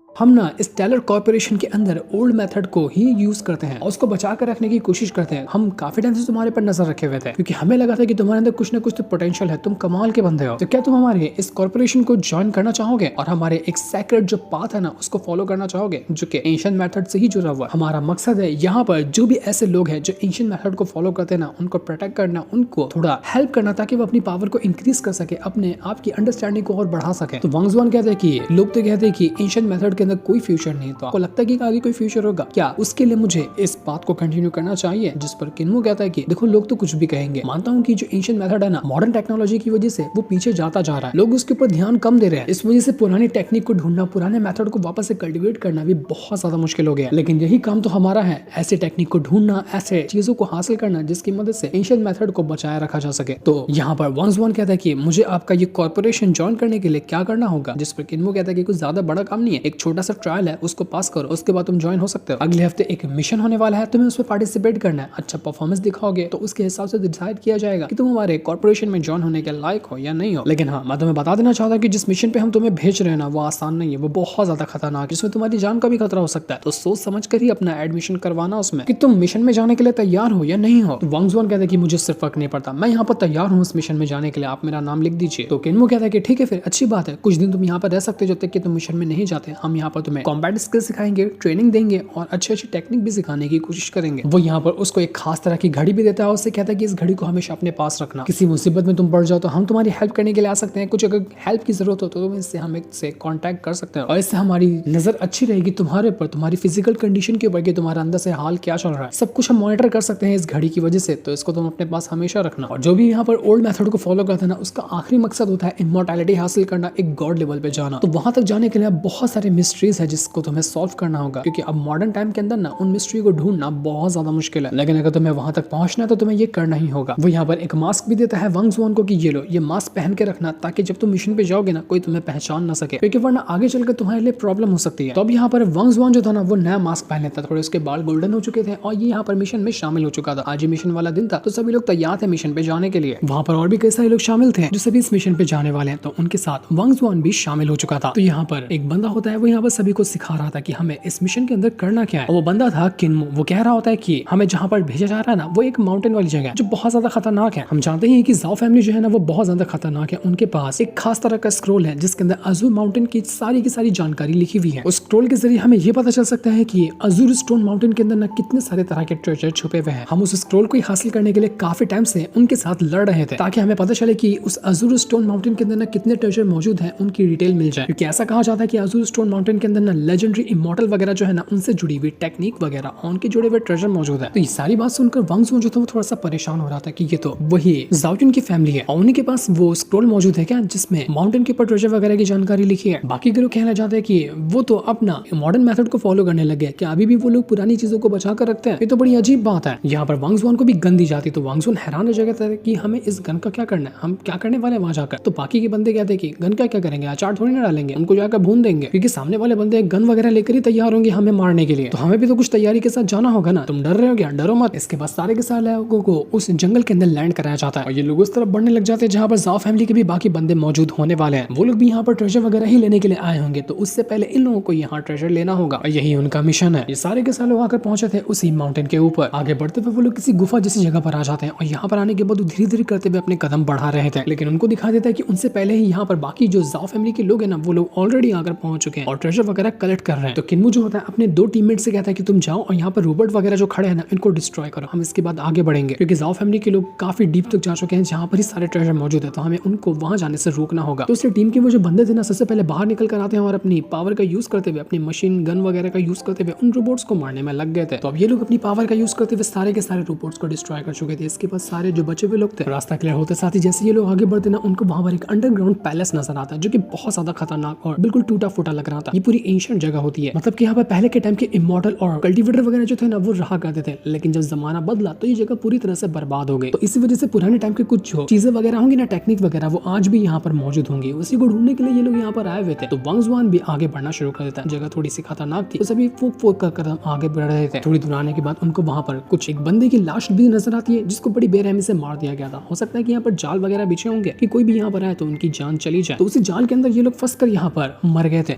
हम ना स्टेलर कॉर्पोरेशन के अंदर ओल्ड मेथड को ही यूज करते हैं और उसको बचा कर रखने की कोशिश करते हैं। हम काफी टाइम से तुम्हारे पर नजर रखे हुए थे क्योंकि हमें लगा था कि तुम्हारे अंदर कुछ ना कुछ तो पोटेंशियल है, तुम कमाल के बंदे हो। तो क्या तुम हमारे इस कॉर्पोरेशन को ज्वाइन करना चाहोगे और हमारे एक सेक्रेट जो पाथ है ना उसको फॉलो करना चाहोगे, जो कि एंशिएंट मेथड से ही जुड़ा हुआ। हमारा मकसद है यहाँ पर जो भी ऐसे लोग हैं जो एंशिएंट मेथड को फॉलो करते हैं ना, उनको प्रोटेक्ट करना, उनको थोड़ा हेल्प करना ताकि वो अपनी पावर को इंक्रीज कर सके, अपने आप की अंडरस्टैंडिंग को और बढ़ा सके। तो वांग जुआन कहते हैं कि लोग तो कहते हैं कि एंशिएंट मेथड के अंदर कोई फ्यूचर नहीं, तो आपको लगता है कि आगे कोई फ्यूचर होगा क्या, उसके लिए मुझे इस बात को कंटिन्यू करना चाहिए। जिस पर किन्मो कहता है कि देखो लोग तो कुछ भी कहेंगे, मानता हूँ कि जो एंशिएंट मेथड है ना, मॉडर्न टेक्नोलॉजी की वजह से वो पीछे जाता जा रहा है, लोग उसके ऊपर ध्यान कम दे रहे हैं, इस वजह से पुरानी टेक्निक को ढूंढना, पुराने मेथड को वापस से कल्टिवेट करना भी बहुत ज्यादा मुश्किल हो गया। लेकिन यही काम तो हमारा है, ऐसे टेक्निक को ढूंढना, ऐसे चीजों को हासिल करना जिसकी मदद से एंशिएंट मेथड को बचाया रखा जा सके। तो यहाँ पर वांग जुआन कहता है कि मुझे आपका ये कॉर्पोरेशन ज्वाइन करने के लिए क्या करना होगा, जिस पर किन्मो कहता है कि कुछ ज्यादा बड़ा काम नहीं है, एक छोटा सा ट्रायल है, उसको पास करो, उसके बाद तुम ज्वाइन हो सकते हो। अगले हफ्ते एक मिशन होने वाला है, तुम्हें उसमें पार्टिसिपेट करना है, अच्छा परफॉर्मेंस दिखाओगे तो उसके हिसाब से डिसाइड किया जाएगा कि तुम हमारे कॉर्पोरेशन में ज्वाइन होने के लायक हो या नहीं हो। लेकिन हाँ, मैं तुम्हें बता देना चाहता हूँ कि जिस मिशन पे हम तुम्हें भेज रहे हैं ना, वो आसान नहीं है, वो बहुत ज्यादा खतरनाक है, जिसमें तुम्हारी जान का भी खतरा हो सकता है। तो सोच समझ कर ही अपना एडमिशन करवाना उसमें कि तुम मिशन में जाने के लिए तैयार हो या नहीं हो। तो वांग जुआन कहता है कि मुझे सिर्फ फर्क नहीं पड़ता, मैं यहाँ पर तैयार हूँ उस मिशन में जाने के लिए, आप मेरा नाम लिख दीजिए। तो किन्मो कहता है कि ठीक है फिर अच्छी बात है, कुछ दिन तुम यहाँ पर रह सकते हो जब तक कि तुम मिशन में नहीं जाते। हम यहाँ पर तुम्हें कॉम्बैट स्किल सिखाएंगे, ट्रेनिंग देंगे और अच्छी अच्छी टेक्निक भी सिखाने की कोशिश करेंगे। वो यहाँ पर उसको एक खास तरह की घड़ी भी देता है और उससे कहता है कि इस घड़ी को हमेशा अपने पास रखना, किसी मुसीबत में तुम पड़ जाओ तो हम तुम्हारी हेल्प करने के लिए आ सकते हैं, कुछ अगर हेल्प की जरूरत हो तो तुम इससे हमें कांटेक्ट कर सकते हो और इससे हमारी नजर अच्छी रहेगी तुम्हारे ऊपर, तुम्हारी फिजिकल कंडीशन के ऊपर कि तुम्हारा अंदर से हाल क्या चल रहा है, सब कुछ हम मॉनिटर कर सकते हैं इस घड़ी की वजह से। तो इसको तुम अपने पास हमेशा रखना। और जो भी यहाँ पर ओल्ड मेथड को फॉलो करता है ना, उसका आखिरी मकसद होता है इमॉर्टैलिटी हासिल करना, एक गॉड लेवल पे जाना। तो वहां तक जाने के लिए बहुत सारे मिस्ट्रीज है जिसको तुम्हें सॉल्व करना होगा, क्योंकि अब मॉडर्न टाइम के अंदर ना उन मिस्ट्री को ढूंढना बहुत ज्यादा मुश्किल है। लेकिन अगर तुम्हें वहां तक पहुंचना है तो तुम्हें ये करना ही होगा। वो यहाँ पर एक मास्क भी देता है वांग जुआन को कि ये लो, ये मास्क पहन के रखना ताकि जब तुम मिशन पे जाओगे ना कोई तुम्हें पहचान ना सके, क्योंकि वरना आगे चलकर तुम्हारे लिए प्रॉब्लम हो सकती है। तो अब यहाँ पर वांग जुआन जो था ना, वो नया मास्क पहन लेता, थोड़े उसके बाल गोल्डन हो चुके थे और ये यहाँ पर मिशन में शामिल हो चुका था। आज ही मिशन वाला दिन था तो सभी लोग तैयार थे मिशन पे जाने के लिए। वहाँ पर और भी कई सारे लोग शामिल थे जो सभी इस मिशन पे जाने वाले हैं, तो उनके साथ वांग जुआन भी शामिल हो चुका था। तो यहाँ पर एक बंदा होता है, वो यहाँ पर सभी को सिखा रहा था कि हमें इस मिशन के अंदर करना क्या है। और वो बंदा था किन्मो। वो कह रहा होता है कि हमें जहाँ पर भेजा जा रहा है ना, वो एक माउंटेन वाली जगह है जो बहुत ज्यादा खतरनाक है। हम जानते हैं कि जाओ फैमिली जो है ना, वो बहुत ज्यादा खतरनाक है। उनके पास एक खास तरह का स्क्रोल है जिसके अंदर अजूर माउंटेन की सारी जानकारी लिखी हुई है। उस स्क्रोल के जरिए हमें ये पता चल सकता है कि अजूर स्टोन माउंटेन के अंदर ना कितने सारे तरह के ट्रेजर छुपे हुए हैं। हम उस स्क्रोल को हासिल करने के लिए काफी टाइम से उनके साथ लड़ रहे थे ताकि हमें पता चले कि उस अजूर स्टोन माउंटेन के अंदर ना कितने ट्रेजर मौजूद हैं, उनकी डिटेल मिल जाए। क्योंकि ऐसा कहा जाता है कि अजूर स्टोन माउंटेन के अंदर ना लेजेंडरी इमॉर्टल वगैरह जो है ना, उनसे जुड़ी हुई टेक्निक वगैरह, उनके जुड़े हुए ट्रेजर मौजूद है। तो ये सारी बात सुनकर वांग जुआन जो था वो थोड़ा सा परेशान हो रहा था कि ये तो वही जाओजुन की फैमिली है और उन्हीं के पास वो स्क्रोल मौजूद है क्या जिसमें माउंटेन के ऊपर ट्रेजर वगैरह की जानकारी लिखी है। बाकी के लोग कहना चाहते हैं कि वो तो अपना मॉडर्न मेथड को फॉलो करने लग गए, क्या अभी भी वो लोग पुरानी चीजों को बचा कर रखते हैं? ये तो बड़ी अजीब बात है। यहाँ पर वांग जुआन को भी गन दी जाती, तो वांग जुआन हैरान हो जाता है कि हमें इस गन का क्या करना है, हम क्या करने वाले वहां जाकर। तो बाकी के बंदे कहते हैं कि गन का क्या करेंगे, अचार थोड़ी ना डालेंगे, उनको जाकर भून देंगे, क्योंकि सामने वाले बंदे गन वगैरह लेकर ही तैयार होंगे हमें मारने के लिए, तो हमें भी तो कुछ तैयारी के साथ जाना होगा ना। तुम डर रहे हो क्या? डरो मत। इसके बाद सारे के सारे लोगों को उस जंगल के अंदर लैंड कराया जाता है और ये लोग उस तरफ बढ़ने लग जाते हैं जहाँ पर जाओ फैमिली के भी बाकी बंदे मौजूद होने वाले हैं। वो लोग भी यहाँ पर ट्रेजर वगैरह ही लेने के लिए आए होंगे, तो उससे पहले इन लोगों को यहाँ ट्रेजर लेना होगा और यही उनका मिशन है। ये सारे के सारे लोग आकर पहुंचे थे उसी माउंटेन के ऊपर। आगे बढ़ते हुए वो लोग किसी गुफा जैसी जगह पर आ जाते हैं और यहाँ पर आने के बाद धीरे धीरे करते हुए अपने कदम बढ़ा रहे थे, लेकिन उनको दिखा देता है कि उनसे पहले ही यहाँ पर बाकी जो जाओ फैमिली के लोग हैं ना, वो लोग ऑलरेडी आकर पहुंच चुके हैं और ट्रेजर वगैरह कलेक्ट कर रहे हैं। तो किन्मू जो होता है अपने 2 टीममेट से कहता है कि तुम जाओ और यहाँ पर रोबोट वगैरह जो खड़े हैं ना इनको डिस्ट्रॉय करो, हम इसके बाद आगे बढ़ेंगे, क्योंकि जाओ फैमिली के लोग काफी डीप तक जा चुके हैं जहाँ पर ही सारे ट्रेजर मौजूद है, तो हमें उनको वहां जाने से रोकना होगा। तो उससे टीम के वो जो बंदे थे ना सबसे पहले बाहर निकल कर आते हैं और अपनी पावर का यूज करते हुए, अपनी मशीन गन वगैरह का यूज करते हुए उन रोबोट्स को मारने में लग गए थे। तो अब ये लोग अपनी पावर का यूज करते हुए सारे के सारे रोबोट्स को डिस्ट्रॉय कर चुके थे। इसके बाद सारे जो बचे हुए लोग थे रास्ता क्लियर होते साथ ही जैसे ये लोग आगे बढ़ते ना उनको वहां पर एक अंडरग्राउंड पैलेस नजर आता है जो कि बहुत ज्यादा खतरनाक और बिल्कुल टूटा फूटा लग रहा था। ये पूरी एंशिएंट जगह होती है, मतलब कि यहाँ पर पहले के टाइम के इमॉर्टल और कल्टीवेटर वगैरह जो थे ना वो रहा करते थे, लेकिन जब जमाना बदला तो ये जगह पूरी तरह से बर्बाद हो गई। तो इसी वजह से पुराने टाइम के कुछ जो चीजें वगैरह होंगी ना, टेक्निक वगैरह, वो आज भी यहाँ पर मौजूद होंगी। उसी को ढूंढने के लिए ये लोग यहाँ पर आए हुए थे। तो वांग जुआन भी आगे बढ़ना शुरू कर देता है। जगह थोड़ी सी खतरनाक थी तो सभी फूक फूक कर कदम आगे बढ़ रहे थे। थोड़ी दूर आने के बाद उनको वहां पर कुछ एक बंदे की लाश भी नजर आती है जिसको बड़ी बेरहमी से मार दिया गया था। हो सकता है कि यहाँ पर जाल वगैरह बिछे होंगे कि कोई भी यहाँ पर आए तो उनकी जान चली जाए। तो उसी जाल के अंदर ये लोग फंस कर यहाँ पर मर गए थे।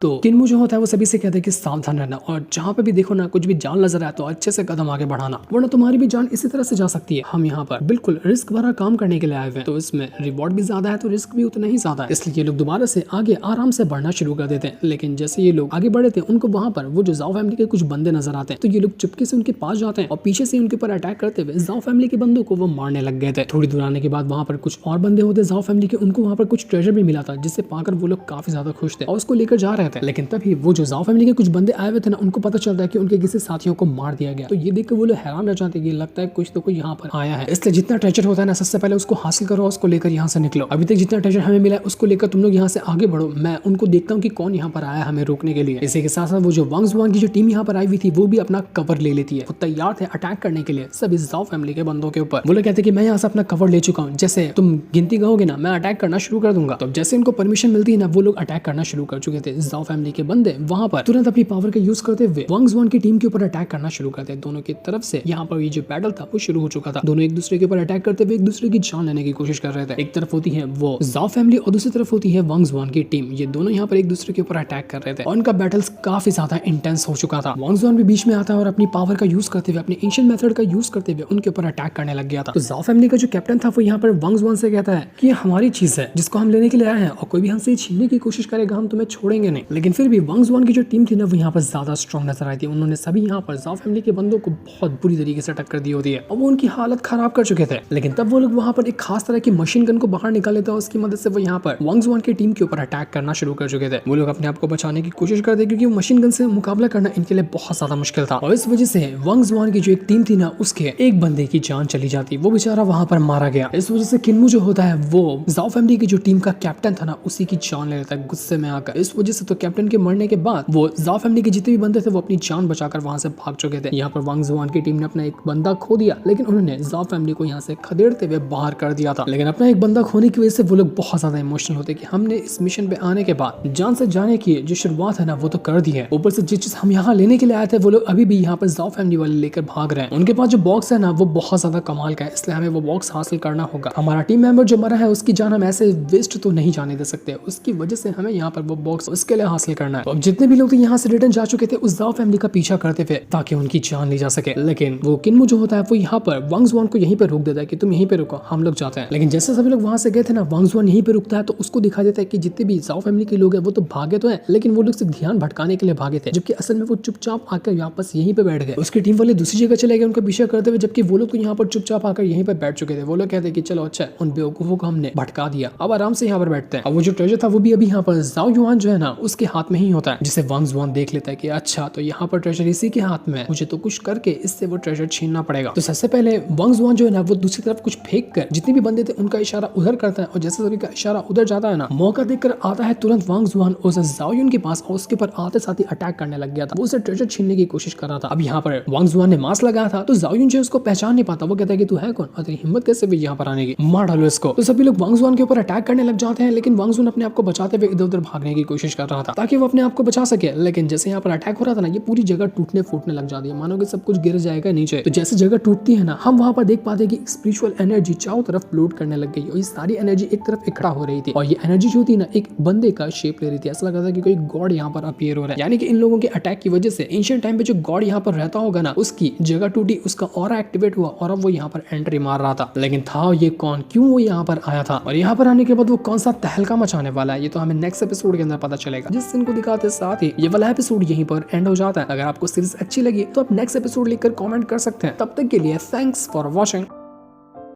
तो किन्मू जो होता है वो सभी से कहता है कि सावधान रहना और जहाँ पे भी देखो ना कुछ भी जान नजर आए तो अच्छे से कदम आगे बढ़ाना, वरना तुम्हारी भी जान इसी तरह से जा सकती है। हम यहाँ पर बिल्कुल रिस्क भरा काम करने के लिए आए हुए हैं, तो इसमें रिवॉर्ड भी ज्यादा है तो रिस्क भी उतना ही ज्यादा है, इसलिए ये लोग दोबारा से आगे आराम से बढ़ना शुरू कर देते हैं। लेकिन जैसे ये लोग आगे बढ़े थे उनको वहां पर वो जो जाओ फैमिली के कुछ बंदे नजर आते हैं, तो ये लोग चुपके से उनके पास जाते हैं और पीछे से उनके ऊपर अटैक करते हुए जाओ फैमिली के बंदों को वो मारने लग गए थे। थोड़ी दूर आने के बाद वहां पर कुछ और बंदे होते जाओ फैमिली के, उनको वहां पर कुछ ट्रेजर भी मिला था जिससे पाकर वो लोग काफी ज्यादा खुश थे और उसको लेकर जा रहे थे। लेकिन तभी वो जो जाओ फैमिली के कुछ बंदे आए हुए थे ना उनको पता चलता है कि उनके किसी साथियों को मार दिया गया। तो ये देख के वो लोग हैरान रह जाते हैं कि लगता है कुछ तो कोई यहाँ पर आया है, इसलिए जितना ट्रेजर होता है ना सबसे पहले उसको हासिल करो, उसको लेकर यहाँ से निकलो। अभी तक जितना ट्रेजर हमें मिला है उसको लेकर तुम लोग यहाँ से आगे बढ़ो, मैं उनको देखता हूँ कि कौन यहाँ पर आया हमें रोकने के लिए। इसी के साथ साथ वो जो वांग जुआन की जो टीम यहाँ पर आई हुई थी वो भी अपना कवर ले लेती है, वो तैयार थे अटैक करने के लिए सभी जाओ फैमिली के बंदों के ऊपर। वो लोग कहते हैं कि मैं यहाँ से अपना कवर ले चुका हूँ, जैसे तुम गिनती गाओगे ना मैं अटैक करना शुरू कर दूंगा। तो जैसे इनको परमिशन मिलती है ना वो लोग अटैक करना शुरू कर चुके थे। जाओ फैमिली के बंदे वहां पर तुरंत अपनी पावर का यूज करते हुए वांग जुआन की टीम के ऊपर अटैक करना शुरू करते हैं। दोनों की तरफ से यहाँ पर ये जो बैटल था वो शुरू हो चुका था। दोनों एक दूसरे के ऊपर अटैक करते हुए एक दूसरे की जान लेने की कोशिश कर रहे थे। एक तरफ होती है वो जाओ फैमिली और दूसरी तरफ होती है वांग जुआन की टीम। ये दोनों यहाँ पर एक दूसरे के ऊपर अटैक कर रहे थे और उनका बैटल्स काफी ज्यादा इंटेंस हो चुका था। वांग जुआन भी बीच में आता है और अपनी पावर का यूज करते हुए, अपने एंशिएंट मेथड का यूज करते हुए उनके ऊपर अटैक करने लग गया था। तो जाओ फैमिली का जो कैप्टन था वो यहाँ पर वांग जुआन से कहता है कि ये हमारी चीज है जिसको हम लेने के लिए आए हैं और कोई भी हमसे छीनने की कोशिश करेगा हम तुम्हें छोड़ेंगे नहीं। लेकिन फिर भी वांग जुआन की जो टीम थी ना वो यहाँ पर ज्यादा स्ट्रॉन्ग नजर आई थी। उन्होंने सभी यहाँ पर जाओ फैमिली के बंदों को बहुत बुरी तरीके से टक्कर दी होती है और वो उनकी हालत खराब कर चुके थे। लेकिन तब वो लोग वहाँ पर एक खास तरह की मशीन गन को बाहर निकाल लेते हैं, उसकी मदद से वो यहाँ पर वांग जुआन की टीम के ऊपर अटैक करना शुरू कर चुके थे। वो लोग अपने आप को बचाने की कोशिश करते क्योंकि मशीन गन से मुकाबला करना इनके लिए बहुत ज्यादा मुश्किल था और इस वजह से वांग जुआन की जो एक टीम थी ना उसके एक बंदे की जान चली जाती, वो बेचारा वहाँ पर मारा गया। इस वजह से किन्मू जो होता है वो जाओ फैमिली की जो टीम का कैप्टन था ना उसी की जान ले लेता है गुस्से में आकर। इस वजह से तो कैप्टन के मरने के बाद वो जाओ फैमिली के जितने भी बंदे थे वो अपनी जान बचाकर वहां से भाग चुके थे। यहाँ पर वांग जुआन की टीम ने अपना एक बंदा खो दिया, लेकिन उन्होंने जाओ फैमिली को यहाँ से खदेड़ते हुए बाहर कर दिया था। लेकिन अपना एक बंदा खोने की वजह से वो लोग बहुत ज्यादा इमोशनल होते कि हमने इस मिशन पे आने के बाद जान से जाने की जो शुरुआत है ना वो तो कर दी है, ऊपर से जिस चीज हम यहाँ लेने के लिए आए थे वो लोग अभी भी यहाँ पर जाओ फैमिली वाले लेकर भाग रहे हैं। उनके पास जो बॉक्स है ना वो बहुत ज्यादा कमाल का है, इसलिए हमें वो बॉक्स हासिल करना होगा। हमारा टीम मेंबर जो मरा है उसकी जान हम ऐसे वेस्ट तो नहीं जाने दे सकते, उसकी वजह से हमें यहाँ पर वो बॉक्स उसके लिए हासिल करना है। तो अब जितने भी लोग यहाँ से रिटर्न जा चुके थे उस जाओ फैमिली का पीछा करते हुए ताकि उनकी जान ली जा सके। लेकिन वो किन्मू जो होता है वो यहाँ पर वांग जुआन को यहीं पे रोक देता है कि तुम यहीं पे रुको, हम लोग जाते हैं। लेकिन जैसे सभी लोग वहां से गए थे ना वांग जुआन यहीं पे रुकता है तो उसको दिखा देता है कि जितने भी जाओ फैमिली के लोग हैं वो तो भागे तो हैं लेकिन वो लोग सिर्फ ध्यान भटकाने के लिए भागे थे, जबकि असल में वो चुपचाप आकर वापस यहीं पे बैठ गए। उसकी टीम वाले दूसरी जगह चले गए उनका पीछा करते हुए, जबकि वो लोग तो यहाँ पर चुपचाप आकर यहीं पे बैठ चुके थे। वो लोग कहते कि चलो अच्छा उन बेवकूफों को हमने भटका दिया, अब आराम से यहाँ पर बैठते हैं। और वो जो ट्रेजर था वो भी अभी यहाँ पर जाओ युआन जो है ना उसके हाथ में ही होता है, जिसे वांग जुआन देख लेता है कि अच्छा तो यहाँ पर ट्रेजर इसी के हाथ में है, मुझे तो कुछ करके इससे वो ट्रेजर छीनना पड़ेगा। तो सबसे पहले वांग जुआन जो है ना वो दूसरी तरफ कुछ फेंक कर जितने भी बंदे थे उनका इशारा उधर करता है और जैसे सभी का इशारा उधर जाता है ना मौका देखकर आता है तुरंत वांग जुआन उस जाओ युन के पास और उसके ऊपर आते साथ ही अटैक करने लग गया था। वो उसे ट्रेजर छीनने की कोशिश कर रहा था। अब यहाँ पर वांग जुआन ने मास्क लगाया था तो जाओ युन जो उसको पहचान नहीं पाता, वो कहता है कि तू है कौन और तेरी हिम्मत कैसे भी यहाँ पर आने की, मार डालो इसको। तो सभी लोग वांग जुआन के ऊपर अटैक करने लग जाते हैं, लेकिन वांग जुआन अपने आप को बचाते हुए इधर उधर भागने की कोशिश कर रहा था ताकि वो अपने आप को बचा सके। लेकिन जैसे यहाँ पर अटैक हो रहा था ना ये पूरी जगह टूटने फूटने लग जाती है, मानो कि सब कुछ गिर जाएगा नीचे। तो जैसे जगह टूटती है ना हम वहाँ पर देख पाते हैं कि स्पिरिचुअल एनर्जी चारों तरफ फ्लोट करने लग गई और ये सारी एनर्जी एक तरफ इकट्ठा हो रही थी और ये एनर्जी जो थी ना एक बंदे का शेप ले रही थी। ऐसा लग रहा था कि कोई गॉड यहाँ पर अपीयर हो रहा है, यानी कि इन लोगों के अटैक की वजह से एंशिएंट टाइम पे जो गॉड यहाँ पर रहता होगा ना उसकी जगह टूटी, उसका ऑरा एक्टिवेट हुआ और अब वो यहाँ पर एंट्री मार रहा था। लेकिन था ये कौन, क्यों वो यहाँ पर आया था और यहाँ पर आने के बाद वो कौन सा तहलका मचाने वाला है ये तो हमें नेक्स्ट एपिसोड के अंदर पता चलेगा। जिस सीन को दिखाते साथ ही ये वाला एपिसोड यहीं पर एंड हो जाता है। अगर आपको सीरीज अच्छी लगी तो आप नेक्स्ट एपिसोड लिखकर कमेंट कर सकते हैं। तब तक के लिए थैंक्स फॉर वॉचिंग।